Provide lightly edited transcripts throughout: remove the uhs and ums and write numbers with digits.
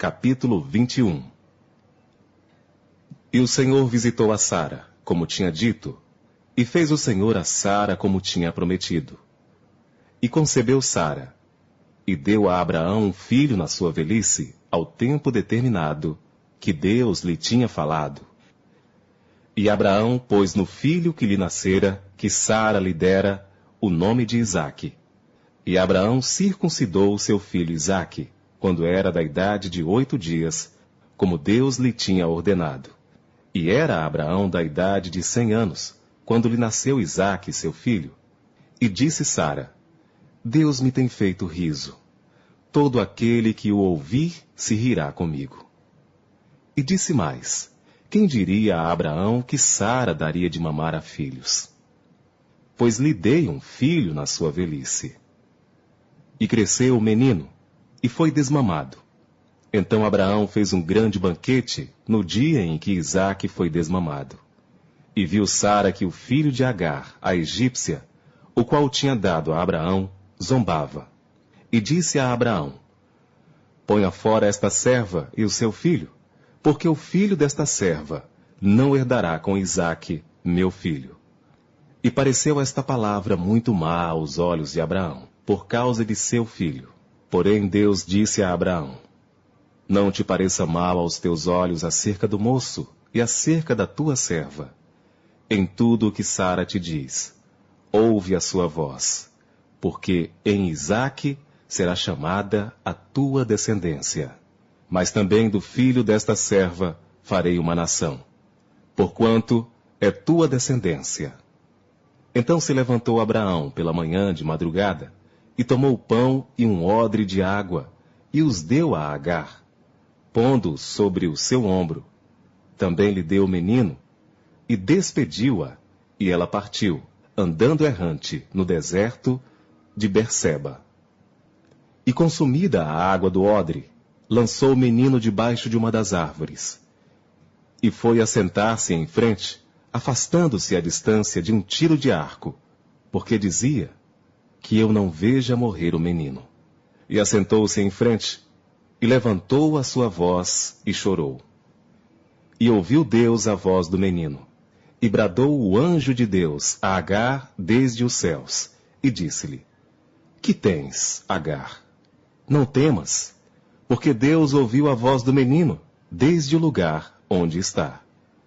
capítulo 21. E o Senhor visitou a Sara, como tinha dito, e fez o Senhor a Sara como tinha prometido. E concebeu Sara, e deu a Abraão um filho na sua velhice, ao tempo determinado, que Deus lhe tinha falado. E Abraão pôs no filho que lhe nascera, que Sara lhe dera, o nome de Isaque. E Abraão circuncidou o seu filho Isaque, quando era da idade de 8 dias, como Deus lhe tinha ordenado. E era Abraão da idade de 100 anos, quando lhe nasceu Isaque, seu filho. E disse Sara: Deus me tem feito riso. Todo aquele que o ouvir se rirá comigo. E disse mais: quem diria a Abraão que Sara daria de mamar a filhos? Pois lhe dei um filho na sua velhice. E cresceu o menino, e foi desmamado. Então Abraão fez um grande banquete no dia em que Isaque foi desmamado. E viu Sara que o filho de Agar, a egípcia, o qual tinha dado a Abraão, zombava. E disse a Abraão: ponha fora esta serva e o seu filho, porque o filho desta serva não herdará com Isaque, meu filho. E pareceu esta palavra muito má aos olhos de Abraão, por causa de seu filho. Porém Deus disse a Abraão: não te pareça mal aos teus olhos acerca do moço e acerca da tua serva. Em tudo o que Sara te diz, ouve a sua voz, porque em Isaque será chamada a tua descendência. Mas também do filho desta serva farei uma nação, porquanto é tua descendência. Então se levantou Abraão pela manhã de madrugada, e tomou pão e um odre de água, e os deu a Agar, pondo-os sobre o seu ombro. Também lhe deu o menino, e despediu-a, e ela partiu, andando errante no deserto de Berseba. E consumida a água do odre, lançou o menino debaixo de uma das árvores. E foi assentar-se em frente, afastando-se à distância de um tiro de arco, porque dizia: que eu não veja morrer o menino. E assentou-se em frente, e levantou a sua voz, e chorou. E ouviu Deus a voz do menino, e bradou o anjo de Deus a Agar desde os céus, e disse-lhe: que tens, Agar? Não temas, porque Deus ouviu a voz do menino, desde o lugar onde está.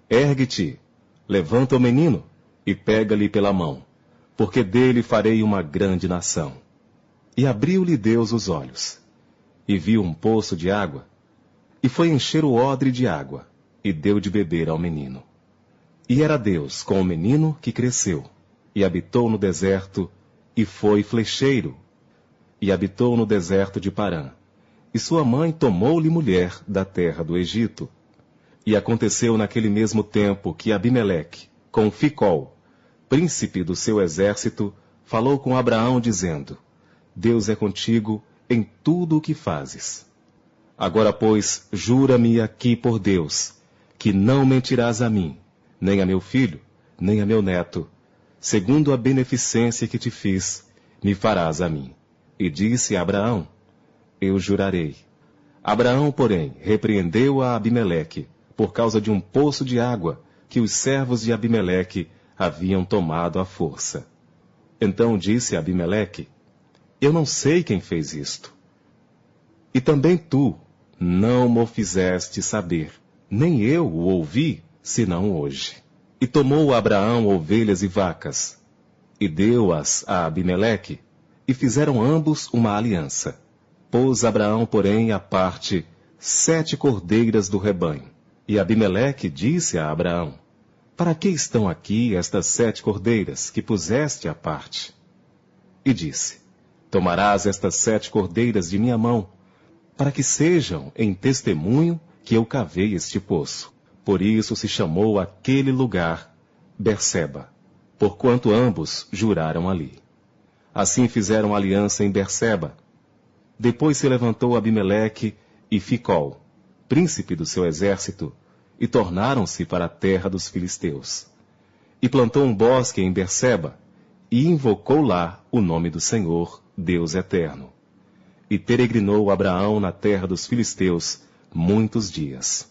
Ergue-te, levanta o menino, e pega-lhe pela mão, porque dele farei uma grande nação. E abriu-lhe Deus os olhos, e viu um poço de água, e foi encher o odre de água, e deu de beber ao menino. E era Deus com o menino que cresceu, e habitou no deserto, e foi flecheiro, e habitou no deserto de Parã. E sua mãe tomou-lhe mulher da terra do Egito. E aconteceu naquele mesmo tempo que Abimeleque, com Ficol, príncipe do seu exército, falou com Abraão, dizendo: Deus é contigo em tudo o que fazes. Agora, pois, jura-me aqui por Deus, que não mentirás a mim, nem a meu filho, nem a meu neto, segundo a beneficência que te fiz, me farás a mim. E disse a Abraão: eu jurarei. Abraão, porém, repreendeu a Abimeleque, por causa de um poço de água que os servos de Abimeleque haviam tomado à força. Então disse Abimeleque: eu não sei quem fez isto. E também tu não mo fizeste saber, nem eu o ouvi, senão hoje. E tomou Abraão ovelhas e vacas, e deu-as a Abimeleque, e fizeram ambos uma aliança. Pôs Abraão, porém, à parte 7 cordeiras do rebanho. E Abimeleque disse a Abraão: para que estão aqui estas 7 cordeiras que puseste à parte? E disse: tomarás estas 7 cordeiras de minha mão, para que sejam em testemunho que eu cavei este poço. Por isso se chamou aquele lugar Berseba, porquanto ambos juraram ali. Assim fizeram aliança em Berseba. Depois se levantou Abimeleque e Ficol, príncipe do seu exército, e tornaram-se para a terra dos filisteus. E plantou um bosque em Berseba, e invocou lá o nome do Senhor, Deus eterno. E peregrinou Abraão na terra dos filisteus muitos dias.